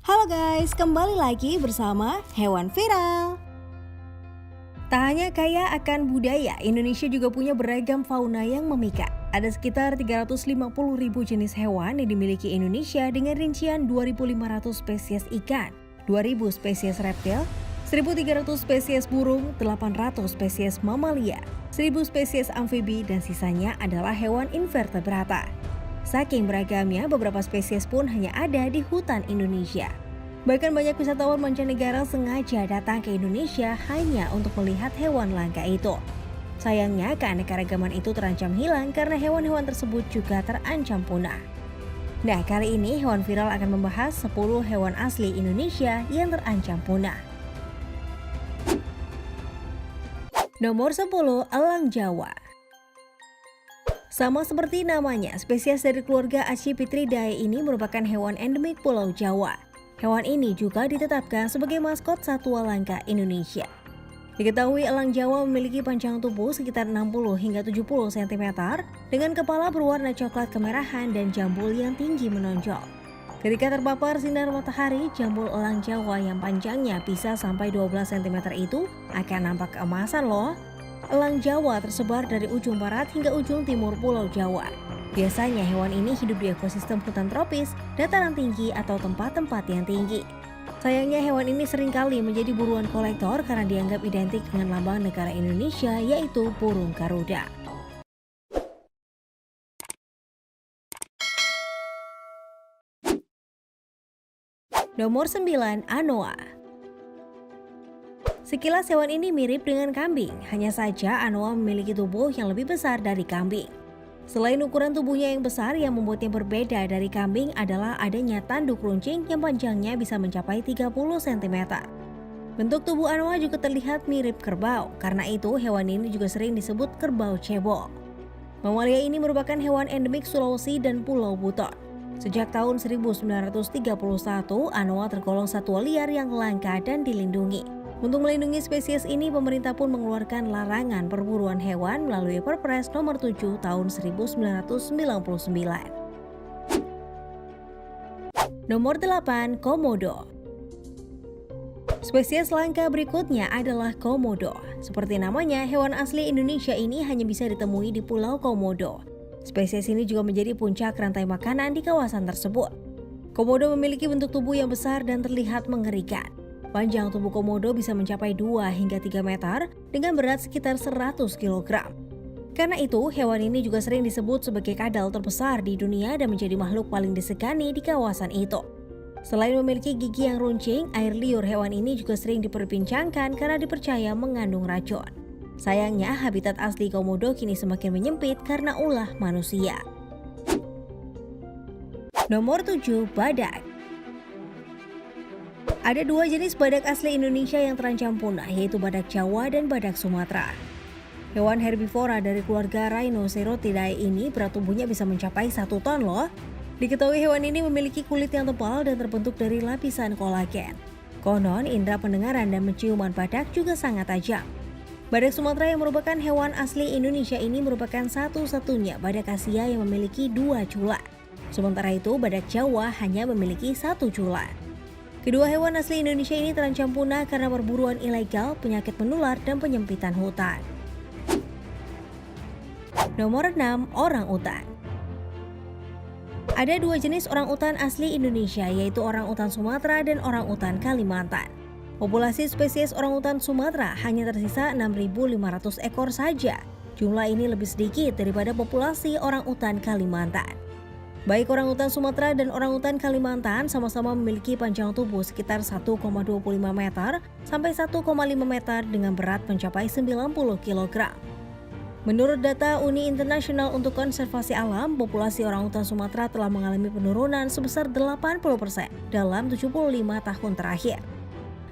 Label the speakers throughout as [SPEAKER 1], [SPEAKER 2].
[SPEAKER 1] Halo guys, kembali lagi bersama Hewan Viral. Tak hanya kaya akan budaya, Indonesia juga punya beragam fauna yang memikat. Ada sekitar 350.000 jenis hewan yang dimiliki Indonesia dengan rincian 2.500 spesies ikan, 2.000 spesies reptil, 1.300 spesies burung, 800 spesies mamalia, 1.000 spesies amfibi, dan sisanya adalah hewan invertebrata. Saking beragamnya, beberapa spesies pun hanya ada di hutan Indonesia. Bahkan banyak wisatawan mancanegara sengaja datang ke Indonesia hanya untuk melihat hewan langka itu. Sayangnya, keanekaragaman itu terancam hilang karena hewan-hewan tersebut juga terancam punah. Nah, kali ini Hewan Viral akan membahas 10 hewan asli Indonesia yang terancam punah. Nomor 10, elang Jawa. Sama seperti namanya, spesies dari keluarga Accipitridae ini merupakan hewan endemik Pulau Jawa. Hewan ini juga ditetapkan sebagai maskot satwa langka Indonesia. Diketahui elang Jawa memiliki panjang tubuh sekitar 60 hingga 70 cm dengan kepala berwarna coklat kemerahan dan jambul yang tinggi menonjol. Ketika terpapar sinar matahari, jambul elang Jawa yang panjangnya bisa sampai 12 cm itu akan nampak keemasan loh. Elang Jawa tersebar dari ujung barat hingga ujung timur Pulau Jawa. Biasanya hewan ini hidup di ekosistem hutan tropis, dataran tinggi, atau tempat-tempat yang tinggi. Sayangnya hewan ini seringkali menjadi buruan kolektor karena dianggap identik dengan lambang negara Indonesia, yaitu burung Garuda. Nomor 9, Anoa. Sekilas hewan ini mirip dengan kambing, hanya saja anoa memiliki tubuh yang lebih besar dari kambing. Selain ukuran tubuhnya yang besar, yang membuatnya berbeda dari kambing adalah adanya tanduk runcing yang panjangnya bisa mencapai 30 cm. Bentuk tubuh anoa juga terlihat mirip kerbau, karena itu hewan ini juga sering disebut kerbau cebol. Mamalia ini merupakan hewan endemik Sulawesi dan Pulau Buton. Sejak tahun 1931, anoa tergolong satwa liar yang langka dan dilindungi. Untuk melindungi spesies ini, pemerintah pun mengeluarkan larangan perburuan hewan melalui Perpres nomor 7 tahun 1999. Nomor 8, Komodo. Spesies langka berikutnya adalah komodo. Seperti namanya, hewan asli Indonesia ini hanya bisa ditemui di Pulau Komodo. Spesies ini juga menjadi puncak rantai makanan di kawasan tersebut. Komodo memiliki bentuk tubuh yang besar dan terlihat mengerikan. Panjang tubuh komodo bisa mencapai 2 hingga 3 meter dengan berat sekitar 100 kg. Karena itu, hewan ini juga sering disebut sebagai kadal terbesar di dunia dan menjadi makhluk paling disegani di kawasan itu. Selain memiliki gigi yang runcing, air liur hewan ini juga sering diperbincangkan karena dipercaya mengandung racun. Sayangnya, habitat asli komodo kini semakin menyempit karena ulah manusia. Nomor 7, badak. Ada dua jenis badak asli Indonesia yang terancam punah, yaitu badak Jawa dan badak Sumatera. Hewan herbivora dari keluarga Rhinocerotidae ini berat tubuhnya bisa mencapai 1 ton loh. Diketahui hewan ini memiliki kulit yang tebal dan terbentuk dari lapisan kolagen. Konon, indera pendengaran dan penciuman badak juga sangat tajam. Badak Sumatera yang merupakan hewan asli Indonesia ini merupakan satu-satunya badak Asia yang memiliki 2 cula. Sementara itu, badak Jawa hanya memiliki 1 cula. Kedua hewan asli Indonesia ini terancam punah karena perburuan ilegal, penyakit menular, dan penyempitan hutan. Nomor 6, orangutan. Ada 2 jenis orangutan asli Indonesia, yaitu orangutan Sumatera dan orangutan Kalimantan. Populasi spesies orangutan Sumatera hanya tersisa 6.500 ekor saja. Jumlah ini lebih sedikit daripada populasi orangutan Kalimantan. Baik orangutan Sumatera dan orangutan Kalimantan sama-sama memiliki panjang tubuh sekitar 1,25 meter sampai 1,5 meter dengan berat mencapai 90 kg. Menurut data Uni Internasional untuk Konservasi Alam, populasi orangutan Sumatera telah mengalami penurunan sebesar 80% dalam 75 tahun terakhir.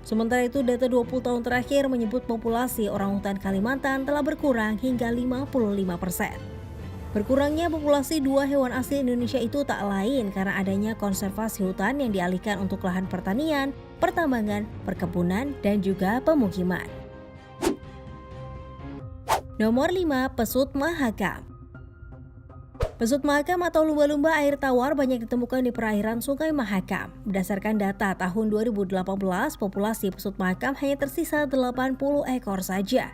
[SPEAKER 1] Sementara itu, data 20 tahun terakhir menyebut populasi orangutan Kalimantan telah berkurang hingga 55%. Berkurangnya populasi 2 hewan asli Indonesia itu tak lain karena adanya konservasi hutan yang dialihkan untuk lahan pertanian, pertambangan, perkebunan, dan juga pemukiman. Nomor 5, pesut mahakam. Pesut Mahakam atau lumba-lumba air tawar banyak ditemukan di perairan Sungai Mahakam. Berdasarkan data tahun 2018, populasi pesut Mahakam hanya tersisa 80 ekor saja.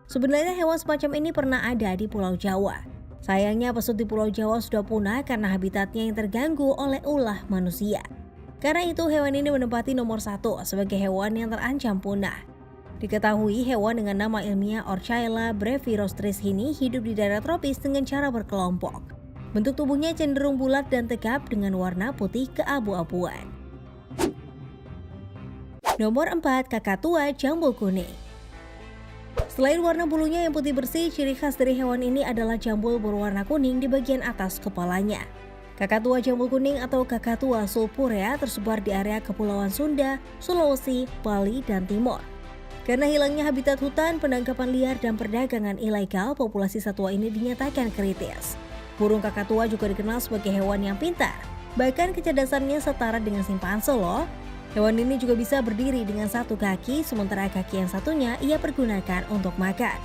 [SPEAKER 1] Sebenarnya hewan semacam ini pernah ada di Pulau Jawa. Sayangnya pesut di Pulau Jawa sudah punah karena habitatnya yang terganggu oleh ulah manusia. Karena itu hewan ini menempati nomor 1 sebagai hewan yang terancam punah. Diketahui hewan dengan nama ilmiah Orchaila brevirostris ini hidup di daerah tropis dengan cara berkelompok. Bentuk tubuhnya cenderung bulat dan tegap dengan warna putih keabu-abuan. Nomor 4, kakatua jambul kuning. Selain warna bulunya yang putih bersih, ciri khas dari hewan ini adalah jambul berwarna kuning di bagian atas kepalanya. Kakatua jambul kuning atau Kakatua sulfurea tersebar di area Kepulauan Sunda, Sulawesi, Bali, dan Timor. Karena hilangnya habitat hutan, penangkapan liar, dan perdagangan ilegal, populasi satwa ini dinyatakan kritis. Burung kakatua juga dikenal sebagai hewan yang pintar. Bahkan kecerdasannya setara dengan simpanse loh. Hewan ini juga bisa berdiri dengan satu kaki, sementara kaki yang satunya ia pergunakan untuk makan.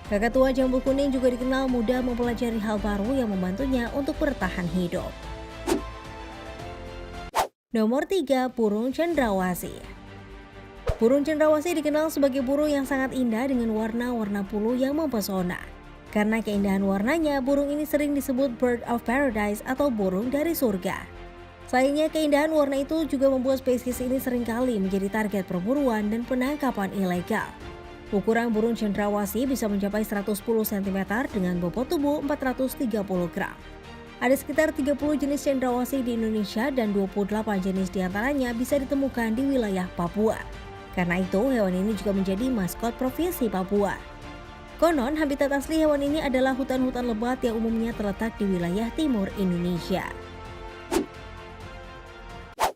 [SPEAKER 1] Kakatua jambul kuning juga dikenal mudah mempelajari hal baru yang membantunya untuk bertahan hidup. Nomor 3, burung cendrawasih. Burung cendrawasih dikenal sebagai burung yang sangat indah dengan warna-warna bulu yang mempesona. Karena keindahan warnanya, burung ini sering disebut bird of paradise atau burung dari surga. Sayangnya keindahan warna itu juga membuat spesies ini seringkali menjadi target perburuan dan penangkapan ilegal. Ukuran burung cendrawasih bisa mencapai 110 cm dengan bobot tubuh 430 gram. Ada sekitar 30 jenis cendrawasih di Indonesia dan 28 jenis diantaranya bisa ditemukan di wilayah Papua. Karena itu, hewan ini juga menjadi maskot Provinsi Papua. Konon, habitat asli hewan ini adalah hutan-hutan lebat yang umumnya terletak di wilayah timur Indonesia.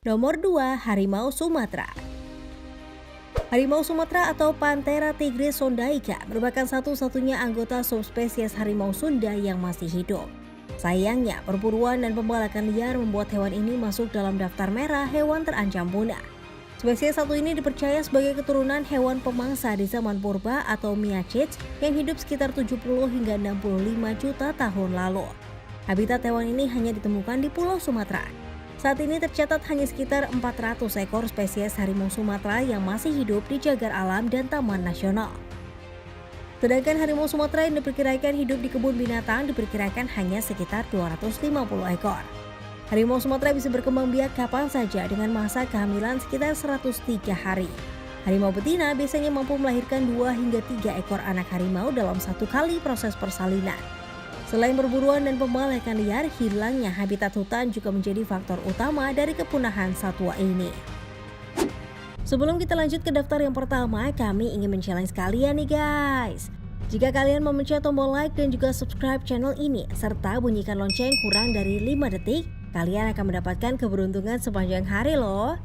[SPEAKER 1] Nomor 2, harimau Sumatera. Harimau Sumatera atau Panthera tigris sondaica merupakan satu-satunya anggota subspesies harimau Sunda yang masih hidup. Sayangnya, perburuan dan pembalakan liar membuat hewan ini masuk dalam daftar merah hewan terancam punah. Spesies satu ini dipercaya sebagai keturunan hewan pemangsa di zaman purba atau Miacids yang hidup sekitar 70 hingga 65 juta tahun lalu. Habitat hewan ini hanya ditemukan di Pulau Sumatera. Saat ini tercatat hanya sekitar 400 ekor spesies harimau Sumatera yang masih hidup di cagar alam dan taman nasional. Sedangkan harimau Sumatera yang diperkirakan hidup di kebun binatang diperkirakan hanya sekitar 250 ekor. Harimau Sumatera bisa berkembang biak kapan saja dengan masa kehamilan sekitar 103 hari. Harimau betina biasanya mampu melahirkan 2 hingga 3 ekor anak harimau dalam satu kali proses persalinan. Selain perburuan dan pembalakan liar, hilangnya habitat hutan juga menjadi faktor utama dari kepunahan satwa ini. Sebelum kita lanjut ke daftar yang pertama, kami ingin men-challenge kalian nih guys. Jika kalian memencet tombol like dan juga subscribe channel ini, serta bunyikan lonceng kurang dari 5 detik, kalian akan mendapatkan keberuntungan sepanjang hari loh.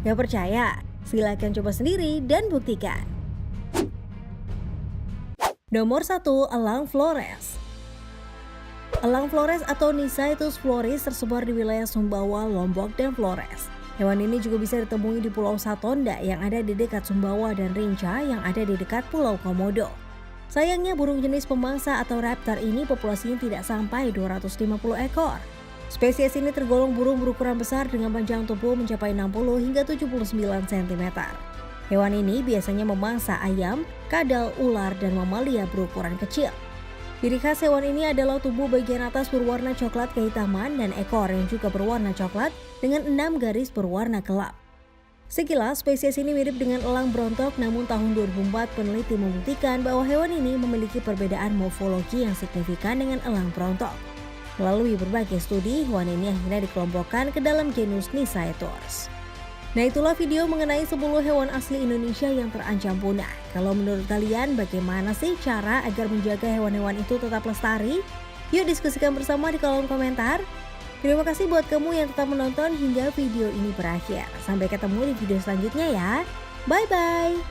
[SPEAKER 1] Gak percaya? Silakan coba sendiri dan buktikan. Nomor 1, elang Flores. Elang Flores atau Nisaetus floris tersebar di wilayah Sumbawa, Lombok, dan Flores. Hewan ini juga bisa ditemui di Pulau Satonda yang ada di dekat Sumbawa dan Rinca yang ada di dekat Pulau Komodo. Sayangnya burung jenis pemangsa atau raptor ini populasinya tidak sampai 250 ekor. Spesies ini tergolong burung berukuran besar dengan panjang tubuh mencapai 60 hingga 79 cm. Hewan ini biasanya memangsa ayam, kadal, ular, dan mamalia berukuran kecil. Ciri khas hewan ini adalah tubuh bagian atas berwarna coklat kehitaman dan ekor yang juga berwarna coklat dengan 6 garis berwarna gelap. Sekilas, spesies ini mirip dengan elang brontok, namun tahun 2004 peneliti membuktikan bahwa hewan ini memiliki perbedaan morfologi yang signifikan dengan elang brontok. Melalui berbagai studi, hewan ini akhirnya dikelompokkan ke dalam genus Nisaetus. Nah, itulah video mengenai 10 hewan asli Indonesia yang terancam punah. Kalau menurut kalian, bagaimana sih cara agar menjaga hewan-hewan itu tetap lestari? Yuk diskusikan bersama di kolom komentar. Terima kasih buat kamu yang tetap menonton hingga video ini berakhir. Sampai ketemu di video selanjutnya ya. Bye-bye!